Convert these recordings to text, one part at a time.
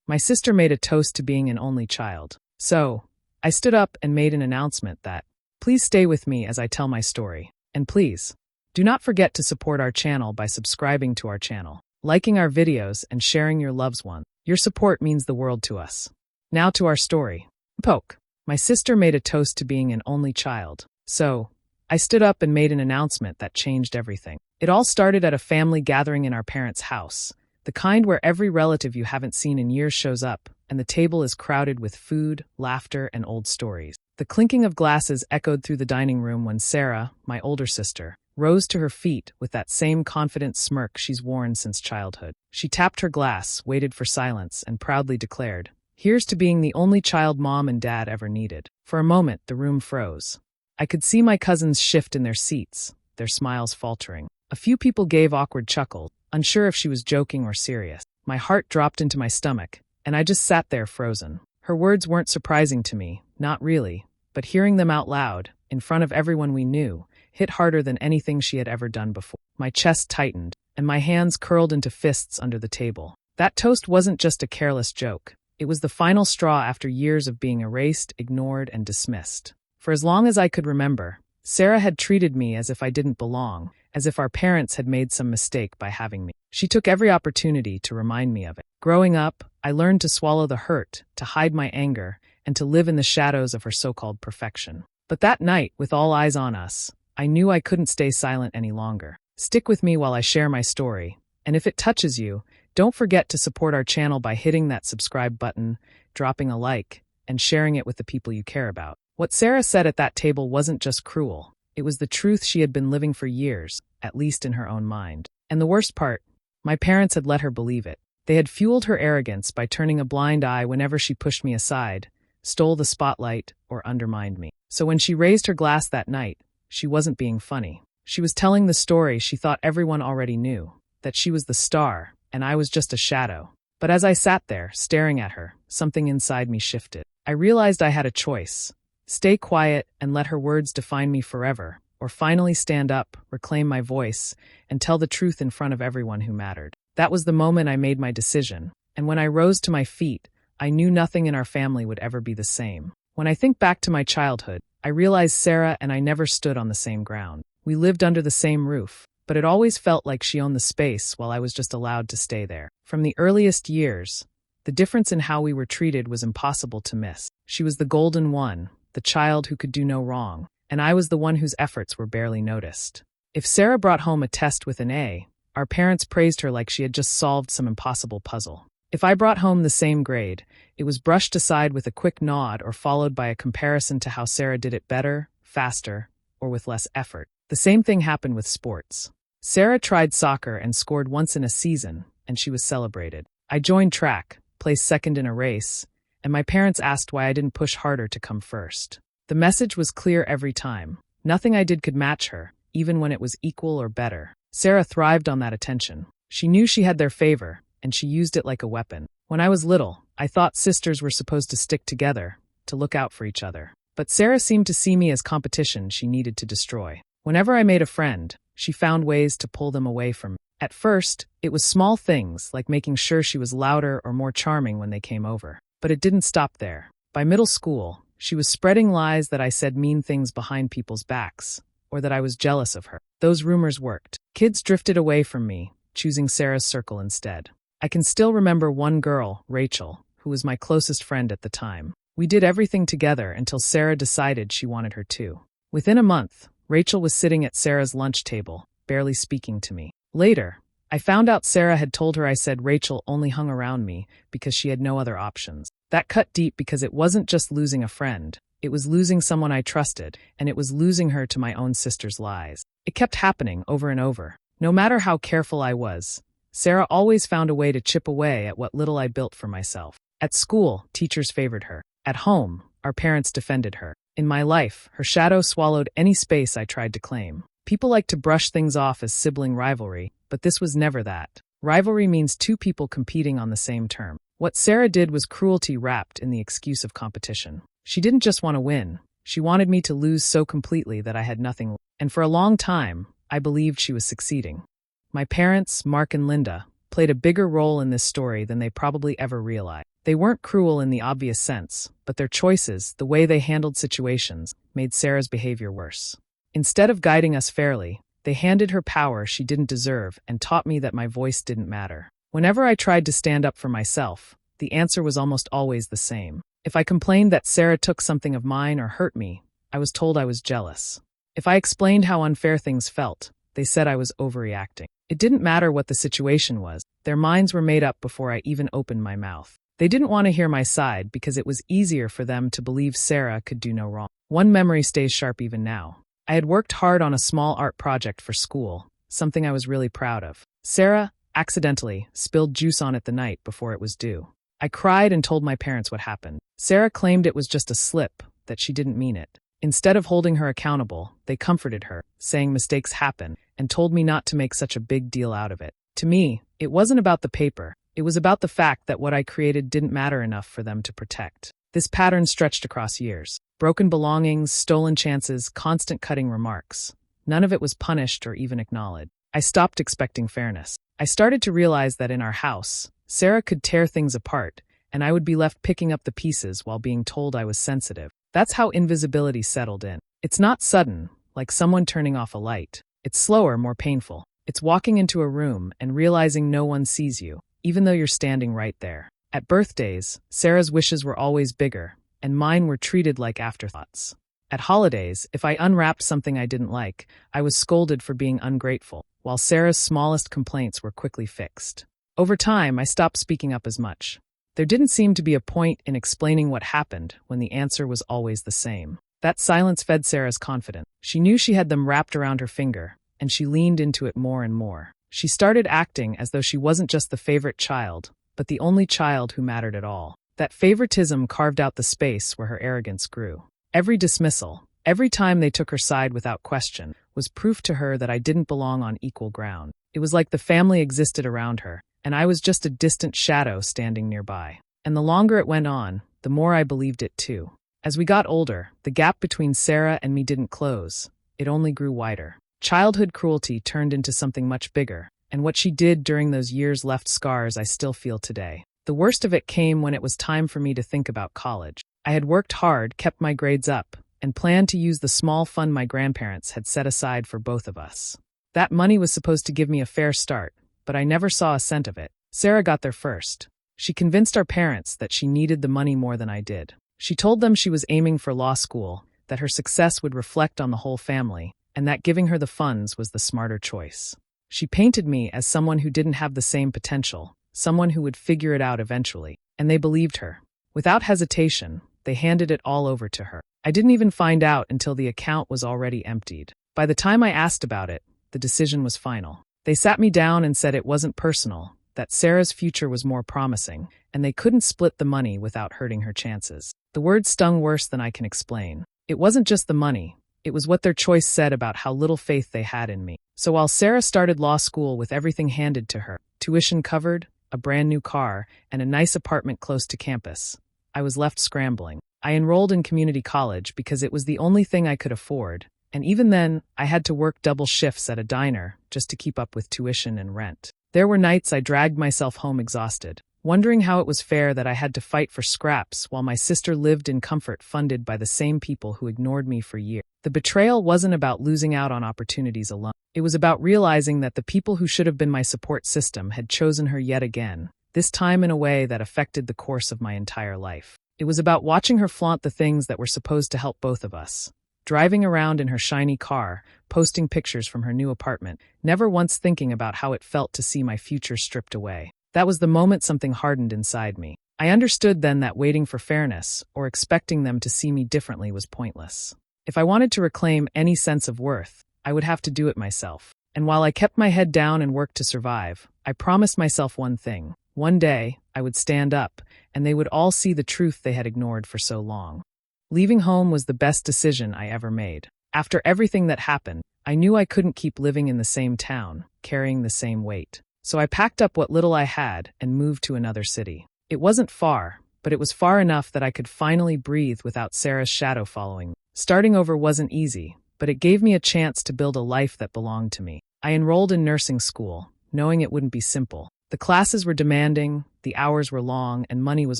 My sister made a toast to being an only child. So, I stood up and made an announcement that, please stay with me as I tell my story. And please, do not forget to support our channel by subscribing to our channel, liking our videos, and sharing your loved ones. Your support means the world to us. Now to our story. Poke. My sister made a toast to being an only child. So, I stood up and made an announcement that changed everything. It all started at a family gathering in our parents' house, the kind where every relative you haven't seen in years shows up, and the table is crowded with food, laughter, and old stories. The clinking of glasses echoed through the dining room when Sarah, my older sister, rose to her feet with that same confident smirk she's worn since childhood. She tapped her glass, waited for silence, and proudly declared, "Here's to being the only child Mom and Dad ever needed." For a moment, the room froze. I could see my cousins shift in their seats, their smiles faltering. A few people gave awkward chuckles, unsure if she was joking or serious. My heart dropped into my stomach, and I just sat there frozen. Her words weren't surprising to me, not really, but hearing them out loud, in front of everyone we knew, hit harder than anything she had ever done before. My chest tightened, and my hands curled into fists under the table. That toast wasn't just a careless joke. It was the final straw after years of being erased, ignored, and dismissed. For as long as I could remember, Sarah had treated me as if I didn't belong, as if our parents had made some mistake by having me. She took every opportunity to remind me of it. Growing up, I learned to swallow the hurt, to hide my anger, and to live in the shadows of her so-called perfection. But that night, with all eyes on us, I knew I couldn't stay silent any longer. Stick with me while I share my story, and if it touches you, don't forget to support our channel by hitting that subscribe button, dropping a like, and sharing it with the people you care about. What Sarah said at that table wasn't just cruel. It was the truth she had been living for years, at least in her own mind. And the worst part, my parents had let her believe it. They had fueled her arrogance by turning a blind eye whenever she pushed me aside, stole the spotlight, or undermined me. So when she raised her glass that night, she wasn't being funny. She was telling the story she thought everyone already knew, that she was the star, and I was just a shadow. But as I sat there, staring at her, something inside me shifted. I realized I had a choice. Stay quiet and let her words define me forever, or finally stand up, reclaim my voice, and tell the truth in front of everyone who mattered. That was the moment I made my decision, and when I rose to my feet, I knew nothing in our family would ever be the same. When I think back to my childhood, I realize Sarah and I never stood on the same ground. We lived under the same roof, but it always felt like she owned the space while I was just allowed to stay there. From the earliest years, the difference in how we were treated was impossible to miss. She was the golden one, the child who could do no wrong, and I was the one whose efforts were barely noticed. If Sarah brought home a test with an A, our parents praised her like she had just solved some impossible puzzle. If I brought home the same grade, it was brushed aside with a quick nod or followed by a comparison to how Sarah did it better, faster, or with less effort. The same thing happened with sports. Sarah tried soccer and scored once in a season, and she was celebrated. I joined track, placed second in a race, and my parents asked why I didn't push harder to come first. The message was clear every time. Nothing I did could match her, even when it was equal or better. Sarah thrived on that attention. She knew she had their favor, and she used it like a weapon. When I was little, I thought sisters were supposed to stick together, to look out for each other. But Sarah seemed to see me as competition she needed to destroy. Whenever I made a friend, she found ways to pull them away from me. At first, it was small things like making sure she was louder or more charming when they came over. But it didn't stop there. By middle school, she was spreading lies that I said mean things behind people's backs, or that I was jealous of her. Those rumors worked. Kids drifted away from me, choosing Sarah's circle instead. I can still remember one girl, Rachel, who was my closest friend at the time. We did everything together until Sarah decided she wanted her too. Within a month, Rachel was sitting at Sarah's lunch table, barely speaking to me. Later, I found out Sarah had told her I said Rachel only hung around me because she had no other options. That cut deep because it wasn't just losing a friend. It was losing someone I trusted, and it was losing her to my own sister's lies. It kept happening over and over. No matter how careful I was, Sarah always found a way to chip away at what little I built for myself. At school, teachers favored her. At home, our parents defended her. In my life, her shadow swallowed any space I tried to claim. People like to brush things off as sibling rivalry, but this was never that. Rivalry means two people competing on the same term. What Sarah did was cruelty wrapped in the excuse of competition. She didn't just want to win. She wanted me to lose so completely that I had nothing left. And for a long time, I believed she was succeeding. My parents, Mark and Linda, played a bigger role in this story than they probably ever realized. They weren't cruel in the obvious sense, but their choices, the way they handled situations, made Sarah's behavior worse. Instead of guiding us fairly, they handed her power she didn't deserve and taught me that my voice didn't matter. Whenever I tried to stand up for myself, the answer was almost always the same. If I complained that Sarah took something of mine or hurt me, I was told I was jealous. If I explained how unfair things felt, they said I was overreacting. It didn't matter what the situation was. Their minds were made up before I even opened my mouth. They didn't want to hear my side because it was easier for them to believe Sarah could do no wrong. One memory stays sharp even now. I had worked hard on a small art project for school, something I was really proud of. Sarah accidentally spilled juice on it the night before it was due. I cried and told my parents what happened. Sarah claimed it was just a slip, that she didn't mean it. Instead of holding her accountable, they comforted her, saying mistakes happen, and told me not to make such a big deal out of it. To me, it wasn't about the paper. It was about the fact that what I created didn't matter enough for them to protect. This pattern stretched across years. Broken belongings, stolen chances, constant cutting remarks. None of it was punished or even acknowledged. I stopped expecting fairness. I started to realize that in our house, Sarah could tear things apart, and I would be left picking up the pieces while being told I was sensitive. That's how invisibility settled in. It's not sudden, like someone turning off a light. It's slower, more painful. It's walking into a room and realizing no one sees you, even though you're standing right there. At birthdays, Sarah's wishes were always bigger, and mine were treated like afterthoughts. At holidays, if I unwrapped something I didn't like, I was scolded for being ungrateful, while Sarah's smallest complaints were quickly fixed. Over time, I stopped speaking up as much. There didn't seem to be a point in explaining what happened when the answer was always the same. That silence fed Sarah's confidence. She knew she had them wrapped around her finger, and she leaned into it more and more. She started acting as though she wasn't just the favorite child, but the only child who mattered at all. That favoritism carved out the space where her arrogance grew. Every dismissal, every time they took her side without question, was proof to her that I didn't belong on equal ground. It was like the family existed around her, and I was just a distant shadow standing nearby. And the longer it went on, the more I believed it too. As we got older, the gap between Sarah and me didn't close. It only grew wider. Childhood cruelty turned into something much bigger, and what she did during those years left scars I still feel today. The worst of it came when it was time for me to think about college. I had worked hard, kept my grades up, and planned to use the small fund my grandparents had set aside for both of us. That money was supposed to give me a fair start, but I never saw a cent of it. Sarah got there first. She convinced our parents that she needed the money more than I did. She told them she was aiming for law school, that her success would reflect on the whole family, and that giving her the funds was the smarter choice. She painted me as someone who didn't have the same potential, someone who would figure it out eventually, and they believed her. Without hesitation, they handed it all over to her. I didn't even find out until the account was already emptied. By the time I asked about it, the decision was final. They sat me down and said it wasn't personal, that Sarah's future was more promising, and they couldn't split the money without hurting her chances. The words stung worse than I can explain. It wasn't just the money. It was what their choice said about how little faith they had in me. So while Sarah started law school with everything handed to her, tuition covered, a brand new car, and a nice apartment close to campus, I was left scrambling. I enrolled in community college because it was the only thing I could afford, and even then, I had to work double shifts at a diner just to keep up with tuition and rent. There were nights I dragged myself home exhausted, wondering how it was fair that I had to fight for scraps while my sister lived in comfort funded by the same people who ignored me for years. The betrayal wasn't about losing out on opportunities alone. It was about realizing that the people who should have been my support system had chosen her yet again, this time in a way that affected the course of my entire life. It was about watching her flaunt the things that were supposed to help both of us. Driving around in her shiny car, posting pictures from her new apartment, never once thinking about how it felt to see my future stripped away. That was the moment something hardened inside me. I understood then that waiting for fairness, or expecting them to see me differently, was pointless. If I wanted to reclaim any sense of worth, I would have to do it myself. And while I kept my head down and worked to survive, I promised myself one thing. One day, I would stand up, and they would all see the truth they had ignored for so long. Leaving home was the best decision I ever made. After everything that happened, I knew I couldn't keep living in the same town, carrying the same weight. So I packed up what little I had and moved to another city. It wasn't far, but it was far enough that I could finally breathe without Sarah's shadow following me. Starting over wasn't easy, but it gave me a chance to build a life that belonged to me. I enrolled in nursing school, knowing it wouldn't be simple. The classes were demanding, the hours were long, and money was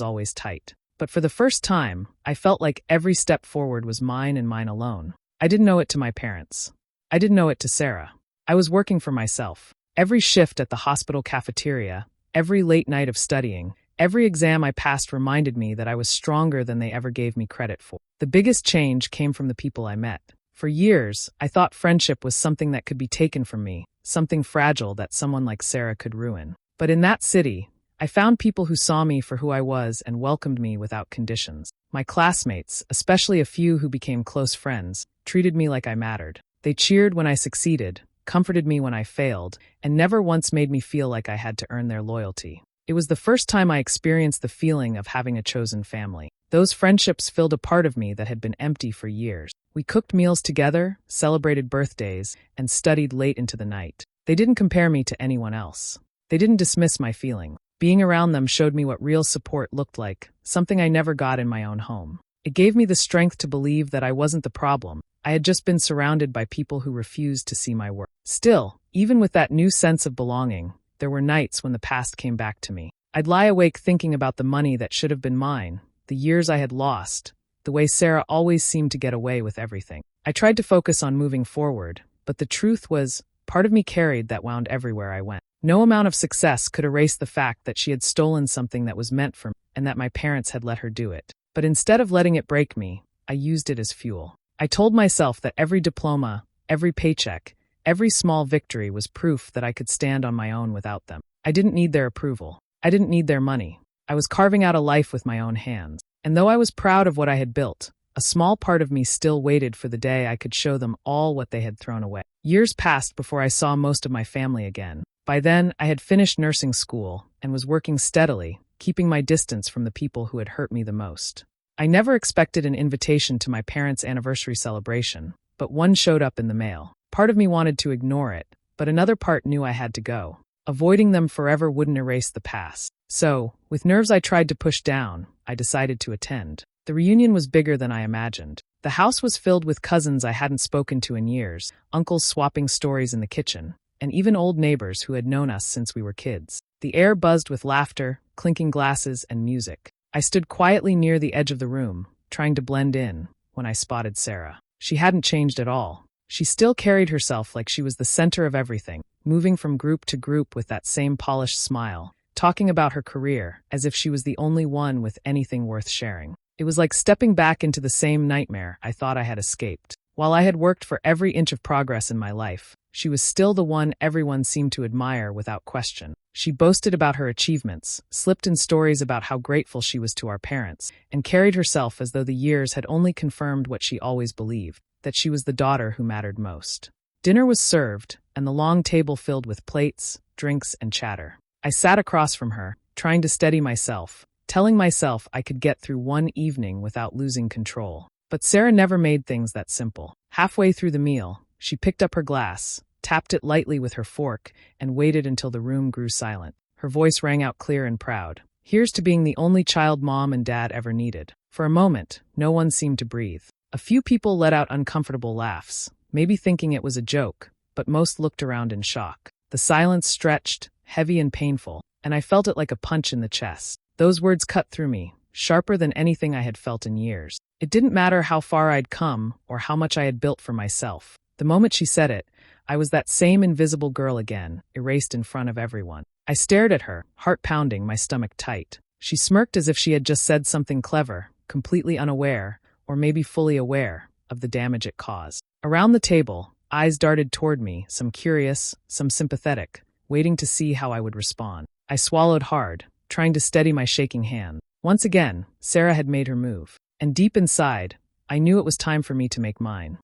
always tight. But for the first time, I felt like every step forward was mine and mine alone. I didn't owe it to my parents. I didn't owe it to Sarah. I was working for myself. Every shift at the hospital cafeteria, every late night of studying, every exam I passed reminded me that I was stronger than they ever gave me credit for. The biggest change came from the people I met. For years, I thought friendship was something that could be taken from me, something fragile that someone like Sarah could ruin. But in that city, I found people who saw me for who I was and welcomed me without conditions. My classmates, especially a few who became close friends, treated me like I mattered. They cheered when I succeeded, comforted me when I failed, and never once made me feel like I had to earn their loyalty. It was the first time I experienced the feeling of having a chosen family. Those friendships filled a part of me that had been empty for years. We cooked meals together, celebrated birthdays, and studied late into the night. They didn't compare me to anyone else. They didn't dismiss my feelings. Being around them showed me what real support looked like, something I never got in my own home. It gave me the strength to believe that I wasn't the problem. I had just been surrounded by people who refused to see my worth. Still, even with that new sense of belonging, there were nights when the past came back to me. I'd lie awake thinking about the money that should have been mine, the years I had lost, the way Sarah always seemed to get away with everything. I tried to focus on moving forward, but the truth was, part of me carried that wound everywhere I went. No amount of success could erase the fact that she had stolen something that was meant for me and that my parents had let her do it. But instead of letting it break me, I used it as fuel. I told myself that every diploma, every paycheck, every small victory was proof that I could stand on my own without them. I didn't need their approval. I didn't need their money. I was carving out a life with my own hands. And though I was proud of what I had built, a small part of me still waited for the day I could show them all what they had thrown away. Years passed before I saw most of my family again. By then, I had finished nursing school and was working steadily, keeping my distance from the people who had hurt me the most. I never expected an invitation to my parents' anniversary celebration, but one showed up in the mail. Part of me wanted to ignore it, but another part knew I had to go. Avoiding them forever wouldn't erase the past. So, with nerves I tried to push down, I decided to attend. The reunion was bigger than I imagined. The house was filled with cousins I hadn't spoken to in years, uncles swapping stories in the kitchen, and even old neighbors who had known us since we were kids. The air buzzed with laughter, clinking glasses, and music. I stood quietly near the edge of the room, trying to blend in, when I spotted Sarah. She hadn't changed at all. She still carried herself like she was the center of everything, moving from group to group with that same polished smile, talking about her career as if she was the only one with anything worth sharing. It was like stepping back into the same nightmare I thought I had escaped. While I had worked for every inch of progress in my life, she was still the one everyone seemed to admire without question. She boasted about her achievements, slipped in stories about how grateful she was to our parents, and carried herself as though the years had only confirmed what she always believed, that she was the daughter who mattered most. Dinner was served, and the long table filled with plates, drinks, and chatter. I sat across from her, trying to steady myself, telling myself I could get through one evening without losing control. But Sarah never made things that simple. Halfway through the meal, she picked up her glass, tapped it lightly with her fork, and waited until the room grew silent. Her voice rang out clear and proud. Here's to being the only child Mom and Dad ever needed. For a moment, no one seemed to breathe. A few people let out uncomfortable laughs, maybe thinking it was a joke, but most looked around in shock. The silence stretched, heavy and painful, and I felt it like a punch in the chest. Those words cut through me, sharper than anything I had felt in years. It didn't matter how far I'd come or how much I had built for myself. The moment she said it, I was that same invisible girl again, erased in front of everyone. I stared at her, heart pounding, my stomach tight. She smirked as if she had just said something clever, completely unaware, or maybe fully aware, of the damage it caused. Around the table, eyes darted toward me, some curious, some sympathetic, waiting to see how I would respond. I swallowed hard, trying to steady my shaking hand. Once again, Sarah had made her move. And deep inside, I knew it was time for me to make mine.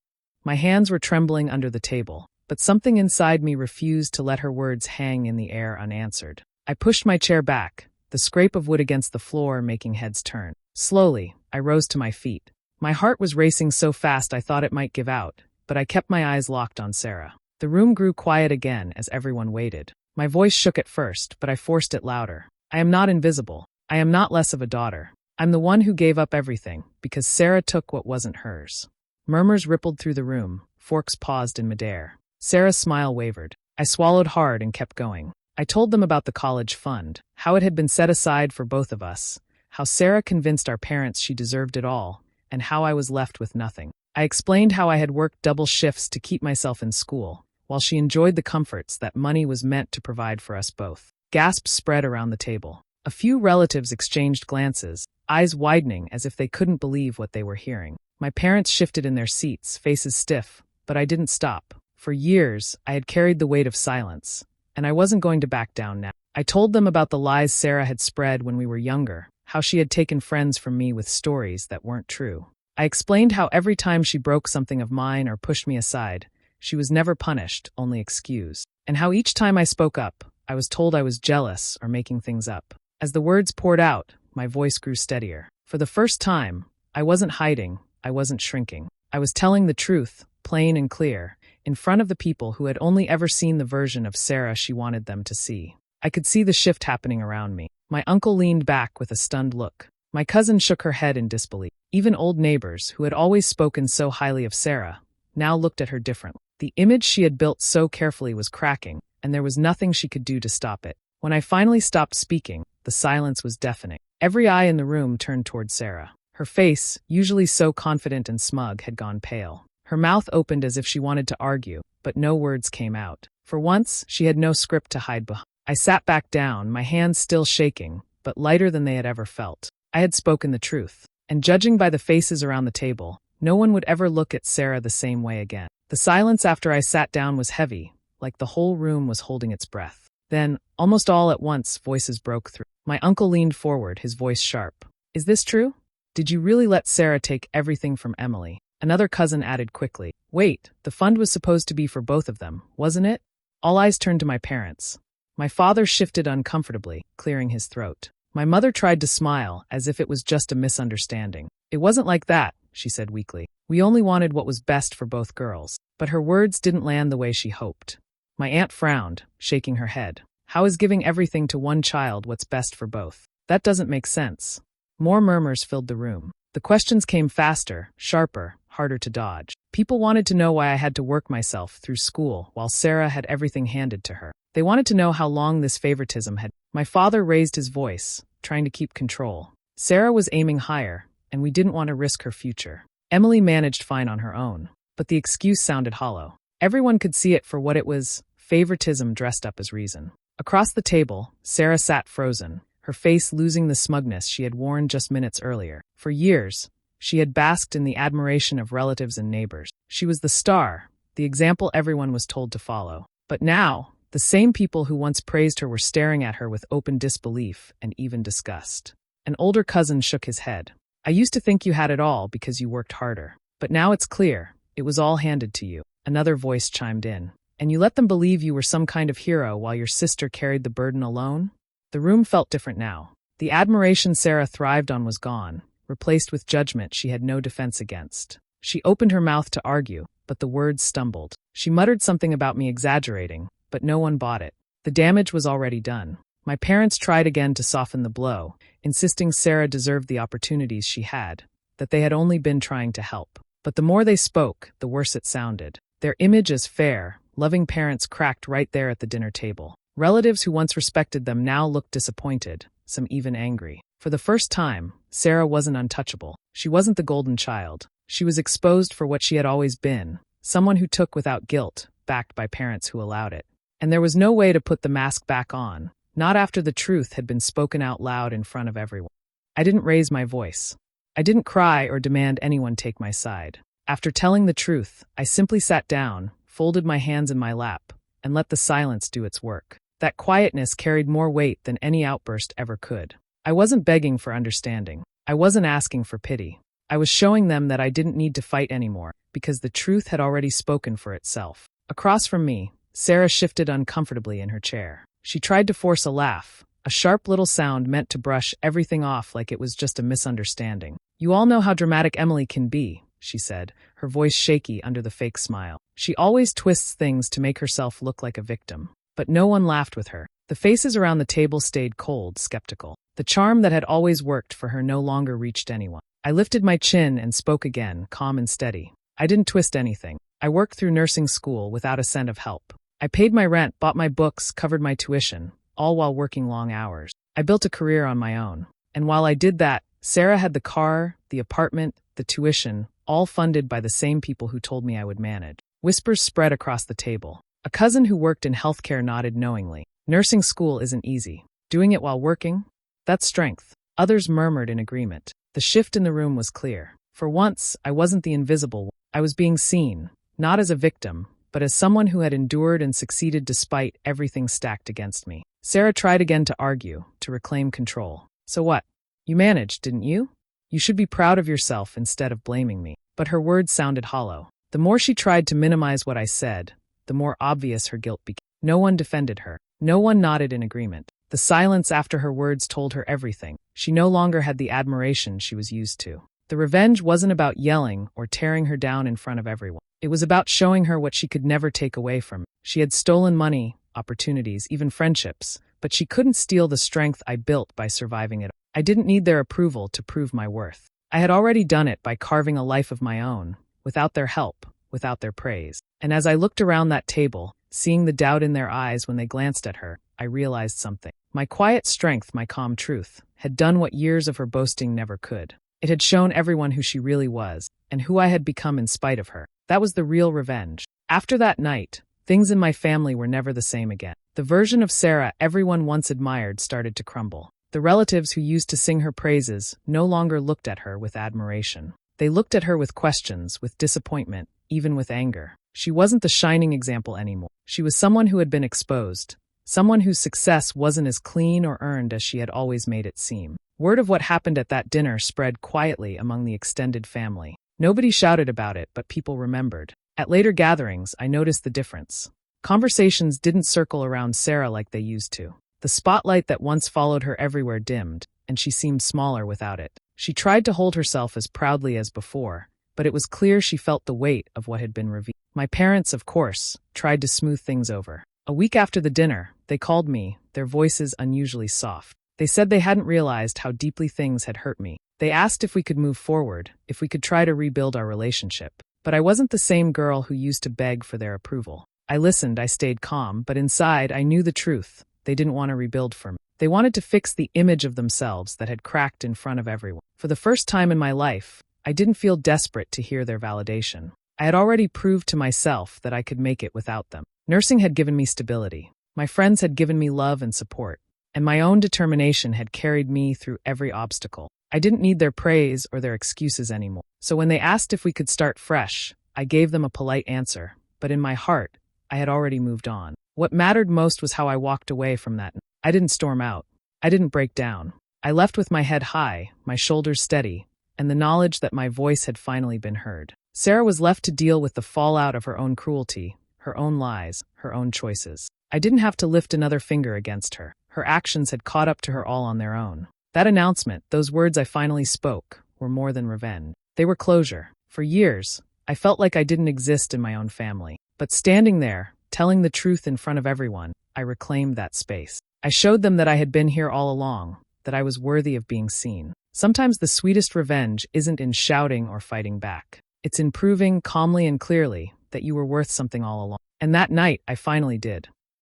My hands were trembling under the table, but something inside me refused to let her words hang in the air unanswered. I pushed my chair back, the scrape of wood against the floor making heads turn. Slowly, I rose to my feet. My heart was racing so fast I thought it might give out, but I kept my eyes locked on Sarah. The room grew quiet again as everyone waited. My voice shook at first, but I forced it louder. I am not invisible. I am not less of a daughter. I'm the one who gave up everything, because Sarah took what wasn't hers. Murmurs rippled through the room, forks paused in midair. Sarah's smile wavered. I swallowed hard and kept going. I told them about the college fund, how it had been set aside for both of us, how Sarah convinced our parents she deserved it all, and how I was left with nothing. I explained how I had worked double shifts to keep myself in school, while she enjoyed the comforts that money was meant to provide for us both. Gasps spread around the table. A few relatives exchanged glances, eyes widening as if they couldn't believe what they were hearing. My parents shifted in their seats, faces stiff, but I didn't stop. For years, I had carried the weight of silence, and I wasn't going to back down now. I told them about the lies Sarah had spread when we were younger, how she had taken friends from me with stories that weren't true. I explained how every time she broke something of mine or pushed me aside, she was never punished, only excused, and how each time I spoke up, I was told I was jealous or making things up. As the words poured out, my voice grew steadier. For the first time, I wasn't hiding, I wasn't shrinking. I was telling the truth, plain and clear, in front of the people who had only ever seen the version of Sarah she wanted them to see. I could see the shift happening around me. My uncle leaned back with a stunned look. My cousin shook her head in disbelief. Even old neighbors, who had always spoken so highly of Sarah, now looked at her differently. The image she had built so carefully was cracking, and there was nothing she could do to stop it. When I finally stopped speaking, the silence was deafening. Every eye in the room turned toward Sarah. Her face, usually so confident and smug, had gone pale. Her mouth opened as if she wanted to argue, but no words came out. For once, she had no script to hide behind. I sat back down, my hands still shaking, but lighter than they had ever felt. I had spoken the truth, and judging by the faces around the table, no one would ever look at Sarah the same way again. The silence after I sat down was heavy, like the whole room was holding its breath. Then, almost all at once, voices broke through. My uncle leaned forward, his voice sharp. "Is this true? Did you really let Sarah take everything from Emily?" Another cousin added quickly, "Wait, the fund was supposed to be for both of them, wasn't it?" All eyes turned to my parents. My father shifted uncomfortably, clearing his throat. My mother tried to smile, as if it was just a misunderstanding. "It wasn't like that," she said weakly. "We only wanted what was best for both girls." But her words didn't land the way she hoped. My aunt frowned, shaking her head. "How is giving everything to one child what's best for both? That doesn't make sense." More murmurs filled the room. The questions came faster, sharper, harder to dodge. People wanted to know why I had to work myself through school while Sarah had everything handed to her. They wanted to know how long this favoritism had. My father raised his voice, trying to keep control. Sarah was aiming higher, and we didn't want to risk her future. Emily managed fine on her own, but the excuse sounded hollow. Everyone could see it for what it was, favoritism dressed up as reason. Across the table, Sarah sat frozen, her face losing the smugness she had worn just minutes earlier. For years, she had basked in the admiration of relatives and neighbors. She was the star, the example everyone was told to follow. But now, the same people who once praised her were staring at her with open disbelief and even disgust. An older cousin shook his head. "I used to think you had it all because you worked harder. But now it's clear, it was all handed to you." Another voice chimed in. "And you let them believe you were some kind of hero while your sister carried the burden alone?" The room felt different now. The admiration Sarah thrived on was gone, replaced with judgment she had no defense against. She opened her mouth to argue, but the words stumbled. She muttered something about me exaggerating, but no one bought it. The damage was already done. My parents tried again to soften the blow, insisting Sarah deserved the opportunities she had, that they had only been trying to help. But the more they spoke, the worse it sounded. Their image as fair, loving parents cracked right there at the dinner table. Relatives who once respected them now looked disappointed, some even angry. For the first time, Sarah wasn't untouchable. She wasn't the golden child. She was exposed for what she had always been, someone who took without guilt, backed by parents who allowed it. And there was no way to put the mask back on, not after the truth had been spoken out loud in front of everyone. I didn't raise my voice. I didn't cry or demand anyone take my side. After telling the truth, I simply sat down, folded my hands in my lap, and let the silence do its work. That quietness carried more weight than any outburst ever could. I wasn't begging for understanding. I wasn't asking for pity. I was showing them that I didn't need to fight anymore, because the truth had already spoken for itself. Across from me, Sarah shifted uncomfortably in her chair. She tried to force a laugh, a sharp little sound meant to brush everything off like it was just a misunderstanding. "You all know how dramatic Emily can be," she said, her voice shaky under the fake smile. "She always twists things to make herself look like a victim." But no one laughed with her. The faces around the table stayed cold, skeptical. The charm that had always worked for her no longer reached anyone. I lifted my chin and spoke again, calm and steady. "I didn't twist anything. I worked through nursing school without a cent of help. I paid my rent, bought my books, covered my tuition, all while working long hours. I built a career on my own. And while I did that, Sarah had the car, the apartment, the tuition, all funded by the same people who told me I would manage. Whispers spread across the table. A cousin who worked in healthcare nodded knowingly. Nursing school isn't easy. Doing it while working? That's strength. Others murmured in agreement. The shift in the room was clear. For once, I wasn't the invisible one. I was being seen, not as a victim, but as someone who had endured and succeeded despite everything stacked against me. Sarah tried again to argue, to reclaim control. So what? You managed, didn't you? You should be proud of yourself instead of blaming me. But her words sounded hollow. The more she tried to minimize what I said, the more obvious her guilt became. No one defended her. No one nodded in agreement. The silence after her words told her everything. She no longer had the admiration she was used to. The revenge wasn't about yelling or tearing her down in front of everyone. It was about showing her what she could never take away from me. She had stolen money, opportunities, even friendships, but she couldn't steal the strength I built by surviving it. I didn't need their approval to prove my worth. I had already done it by carving a life of my own, without their help, without their praise. And as I looked around that table, seeing the doubt in their eyes when they glanced at her, I realized something. My quiet strength, my calm truth, had done what years of her boasting never could. It had shown everyone who she really was, and who I had become in spite of her. That was the real revenge. After that night, things in my family were never the same again. The version of Sarah everyone once admired started to crumble. The relatives who used to sing her praises no longer looked at her with admiration. They looked at her with questions, with disappointment, even with anger. She wasn't the shining example anymore. She was someone who had been exposed, someone whose success wasn't as clean or earned as she had always made it seem. Word of what happened at that dinner spread quietly among the extended family. Nobody shouted about it, but people remembered. At later gatherings, I noticed the difference. Conversations didn't circle around Sarah like they used to. The spotlight that once followed her everywhere dimmed, and she seemed smaller without it. She tried to hold herself as proudly as before, but it was clear she felt the weight of what had been revealed. My parents, of course, tried to smooth things over. A week after the dinner, they called me, their voices unusually soft. They said they hadn't realized how deeply things had hurt me. They asked if we could move forward, if we could try to rebuild our relationship. But I wasn't the same girl who used to beg for their approval. I listened, I stayed calm, but inside I knew the truth. They didn't want to rebuild for me. They wanted to fix the image of themselves that had cracked in front of everyone. For the first time in my life, I didn't feel desperate to hear their validation. I had already proved to myself that I could make it without them. Nursing had given me stability. My friends had given me love and support. And my own determination had carried me through every obstacle. I didn't need their praise or their excuses anymore. So when they asked if we could start fresh, I gave them a polite answer. But in my heart, I had already moved on. What mattered most was how I walked away from that. I didn't storm out. I didn't break down. I left with my head high, my shoulders steady, and the knowledge that my voice had finally been heard. Sarah was left to deal with the fallout of her own cruelty, her own lies, her own choices. I didn't have to lift another finger against her. Her actions had caught up to her all on their own. That announcement, those words I finally spoke, were more than revenge. They were closure. For years, I felt like I didn't exist in my own family. But standing there, telling the truth in front of everyone, I reclaimed that space. I showed them that I had been here all along, that I was worthy of being seen. Sometimes the sweetest revenge isn't in shouting or fighting back. It's in proving calmly and clearly that you were worth something all along. And that night, I finally did.